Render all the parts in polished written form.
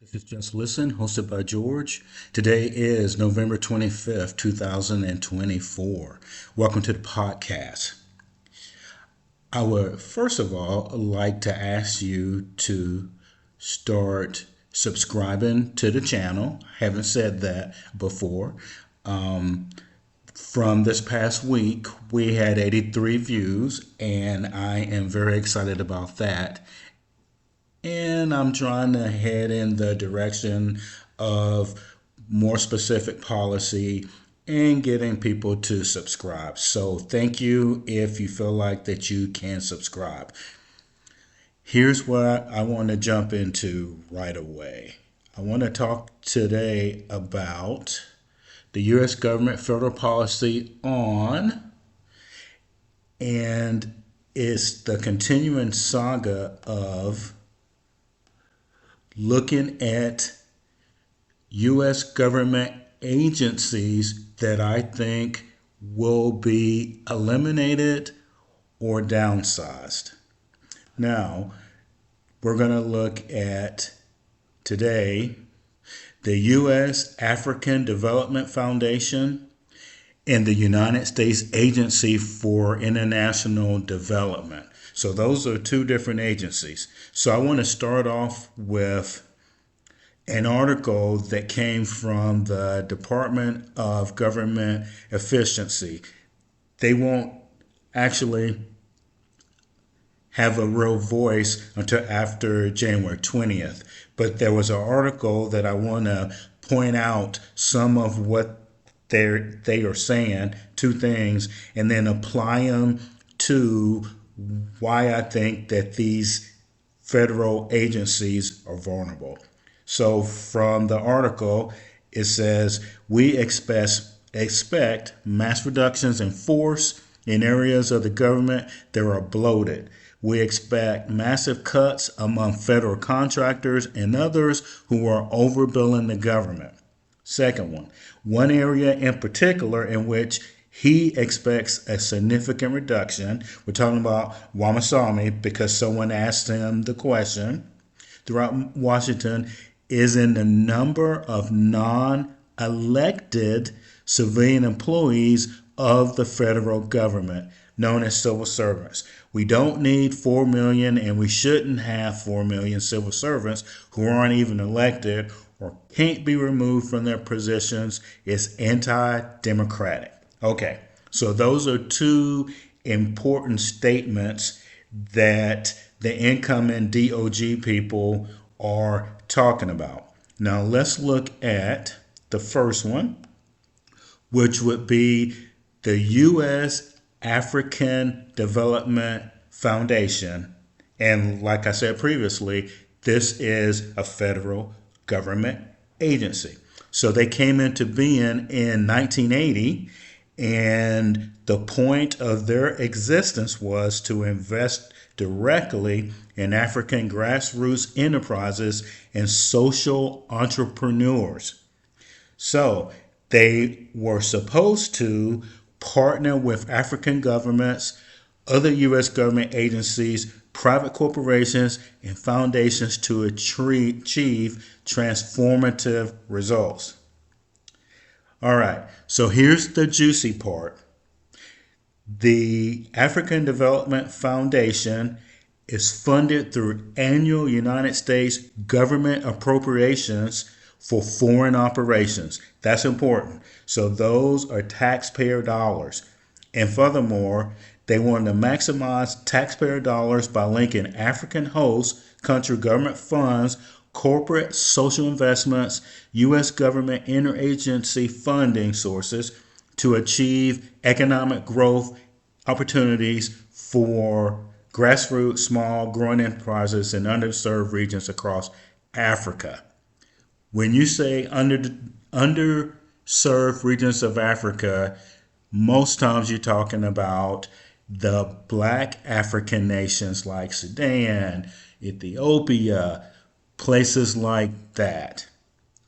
This is Just Listen, hosted by George. Today is November 25th, 2024. Welcome to the podcast. I would first of all like to ask you to start subscribing to the channel. Haven't said that before. From this past week, we had 83 views, and I am very excited about that. And I'm trying to head in the direction of more specific policy and getting people to subscribe. So thank you if you feel like that you can subscribe. Here's what I want to jump into right away. I want to talk today about the U.S. government federal policy on, and it's the continuing saga of looking at U.S. government agencies that I think will be eliminated or downsized. Now, we're going to look at today the U.S. African Development Foundation and the United States Agency for International Development. So those are two different agencies. So I want to start off with an article that came from the Department of Government Efficiency. They won't actually have a real voice until after January 20th. But there was an article that I want to point out some of what they are saying, two things, and then apply them to why I think that these federal agencies are vulnerable. So from the article, it says we expect mass reductions in force in areas of the government that are bloated. We expect massive cuts among federal contractors and others who are overbilling the government. Second one area in particular in which he expects a significant reduction. We're talking about Wamasami because someone asked him the question throughout Washington is in the number of non-elected civilian employees of the federal government, known as civil servants. We don't need 4 million, and we shouldn't have 4 million civil servants who aren't even elected or can't be removed from their positions. It's anti-democratic. Okay, so those are two important statements that the incoming DOG people are talking about. Now let's look at the first one, which would be the U.S. African Development Foundation. And like I said previously, this is a federal government agency. So they came into being in 1980, and the point of their existence was to invest directly in African grassroots enterprises and social entrepreneurs. So they were supposed to partner with African governments, other U.S. government agencies, private corporations, and foundations to achieve transformative results. All right, so here's the juicy part. The African Development Foundation is funded through annual United States government appropriations for foreign operations. That's important. So those are taxpayer dollars. And furthermore, they want to maximize taxpayer dollars by linking African host country government funds, corporate social investments, U.S. government interagency funding sources to achieve economic growth opportunities for grassroots, small, growing enterprises in underserved regions across Africa. When you say underserved regions of Africa, most times you're talking about the black African nations like Sudan, Ethiopia, places like that.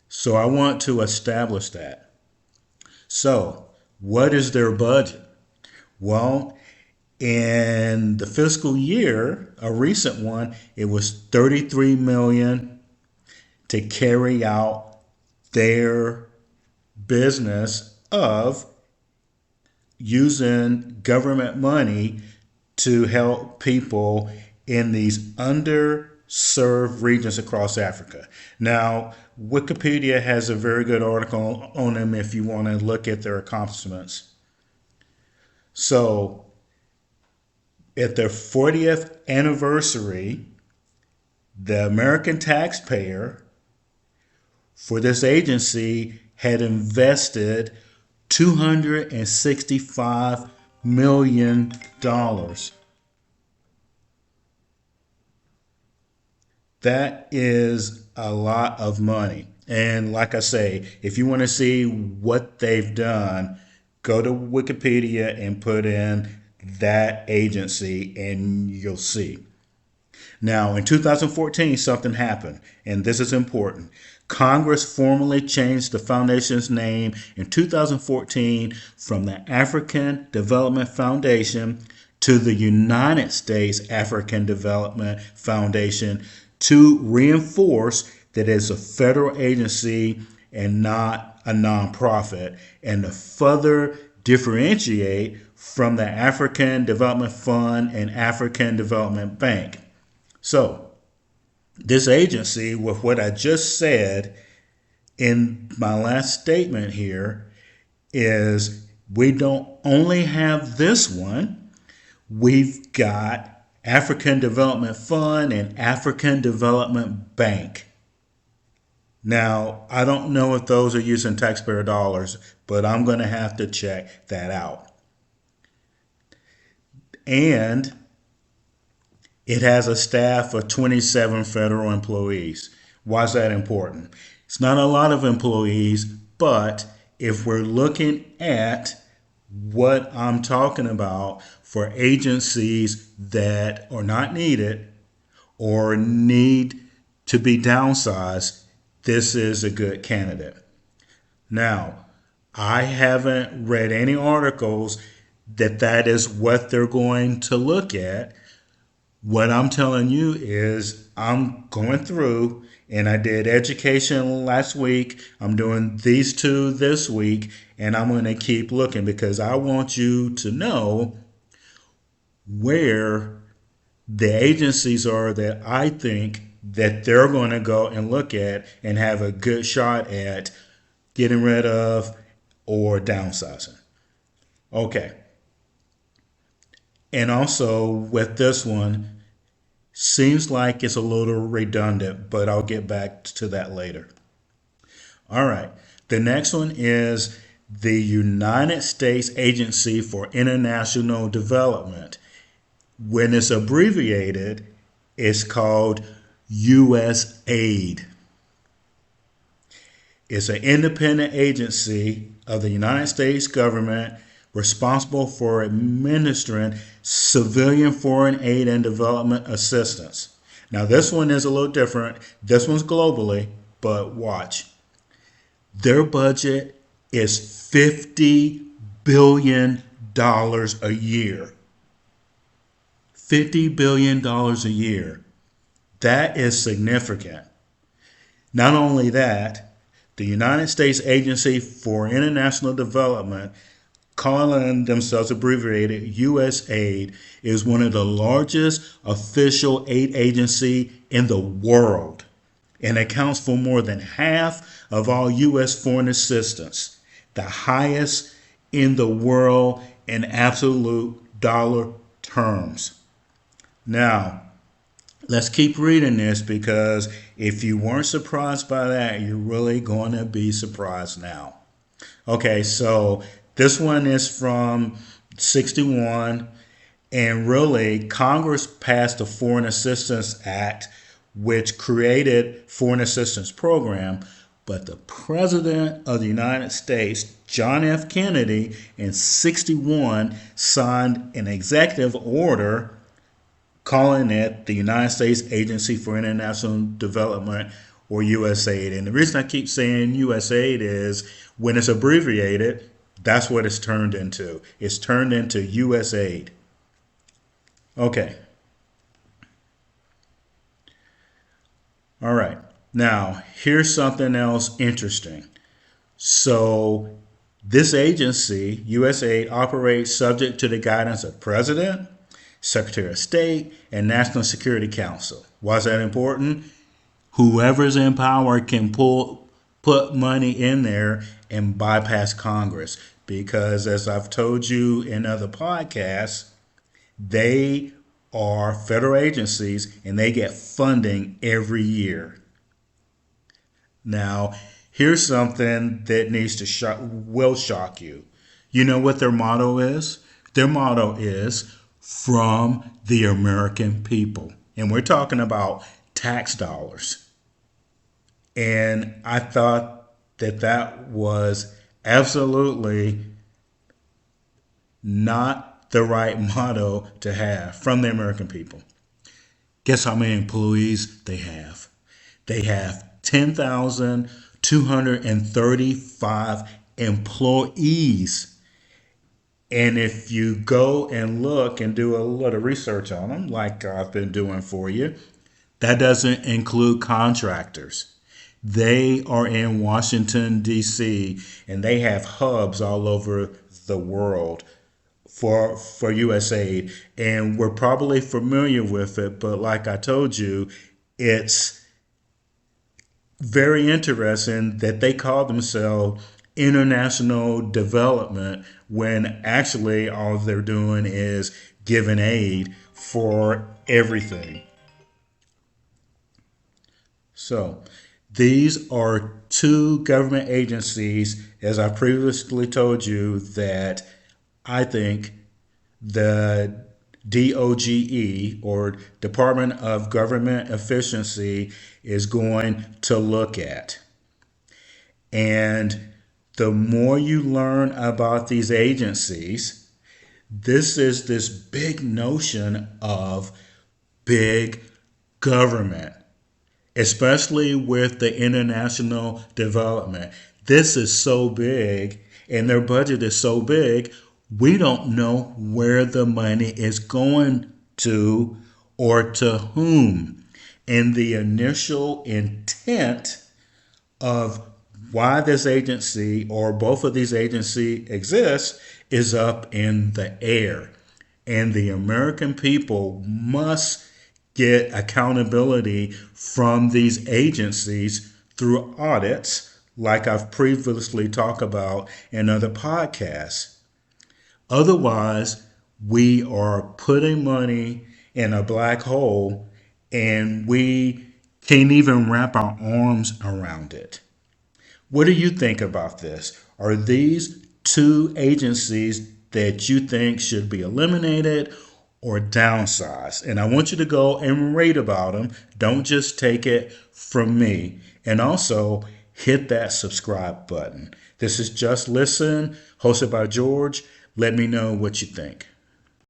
So I want to establish that. So, what is their budget? Well, in the fiscal year, a recent one, it was 33 million to carry out their business of using government money to help people in these underserved regions across Africa. Now, Wikipedia has a very good article on them if you want to look at their accomplishments. So, at their 40th anniversary, the American taxpayer for this agency had invested $265 million. That is a lot of money. And like I say, if you want to see what they've done, go to Wikipedia and put in that agency and you'll see. Now, in 2014, something happened, and this is important. Congress formally changed the foundation's name in 2014 from the African Development Foundation to the United States African Development Foundation to reinforce that it's a federal agency and not a nonprofit, and to further differentiate from the African Development Fund and African Development Bank. So, this agency, with what I just said in my last statement here, is we don't only have this one, we've got African Development Fund and African Development Bank. Now, I don't know if those are using taxpayer dollars, but I'm going to have to check that out. And it has a staff of 27 federal employees. Why is that important? It's not a lot of employees, but if we're looking at what I'm talking about for agencies that are not needed or need to be downsized, this is a good candidate. Now, I haven't read any articles that is what they're going to look at. What I'm telling you is I'm going through, and I did education last week. I'm doing these two this week, and I'm going to keep looking because I want you to know where the agencies are that I think that they're going to go and look at and have a good shot at getting rid of or downsizing. Okay. And also with this one, seems like it's a little redundant, but I'll get back to that later. All right. The next one is the United States Agency for International Development. When it's abbreviated, it's called USAID. It's an independent agency of the United States government responsible for administering civilian foreign aid and development assistance. Now, this one is a little different. This one's globally, but watch. Their budget is $50 billion a year. $50 billion a year. That is significant. Not only that, the United States Agency for International Development, calling themselves abbreviated USAID, is one of the largest official aid agency in the world and accounts for more than half of all U.S. foreign assistance, the highest in the world in absolute dollar terms. Now, let's keep reading this because if you weren't surprised by that, you're really going to be surprised now. Okay, so this one is from 61, and really Congress passed the Foreign Assistance Act, which created Foreign Assistance Program, but the President of the United States, John F. Kennedy, in 61 signed an executive order calling it the United States Agency for International Development, or USAID. And the reason I keep saying USAID is when it's abbreviated, that's what it's turned into. It's turned into USAID. Okay. All right. Now, here's something else interesting. So, this agency, USAID, operates subject to the guidance of President, Secretary of State, and National Security Council. Why is that important? Whoever's in power can put money in there and bypass Congress because, as I've told you in other podcasts, they are federal agencies and they get funding every year. Now, here's something that will shock you. You know what their motto is? Their motto is from the American people. And we're talking about tax dollars. And I thought that that was absolutely not the right motto to have from the American people. Guess how many employees they have? They have 10,235 employees. And if you go and look and do a little research on them, like I've been doing for you, that doesn't include contractors. They are in Washington, D.C., and they have hubs all over the world for USAID. And we're probably familiar with it, but like I told you, it's very interesting that they call themselves international development when actually all they're doing is giving aid for everything. So, these are two government agencies, as I previously told you, that I think the DOGE, or Department of Government Efficiency, is going to look at. And the more you learn about these agencies, this is this big notion of big government, especially with the international development. This is so big and their budget is so big, we don't know where the money is going to or to whom. And the initial intent of why this agency or both of these agencies exist is up in the air. And the American people must get accountability from these agencies through audits, like I've previously talked about in other podcasts. Otherwise, we are putting money in a black hole and we can't even wrap our arms around it. What do you think about this? Are these two agencies that you think should be eliminated or downsized? And I want you to go and read about them. Don't just take it from me. And also hit that subscribe button. This is Just Listen, hosted by George. Let me know what you think.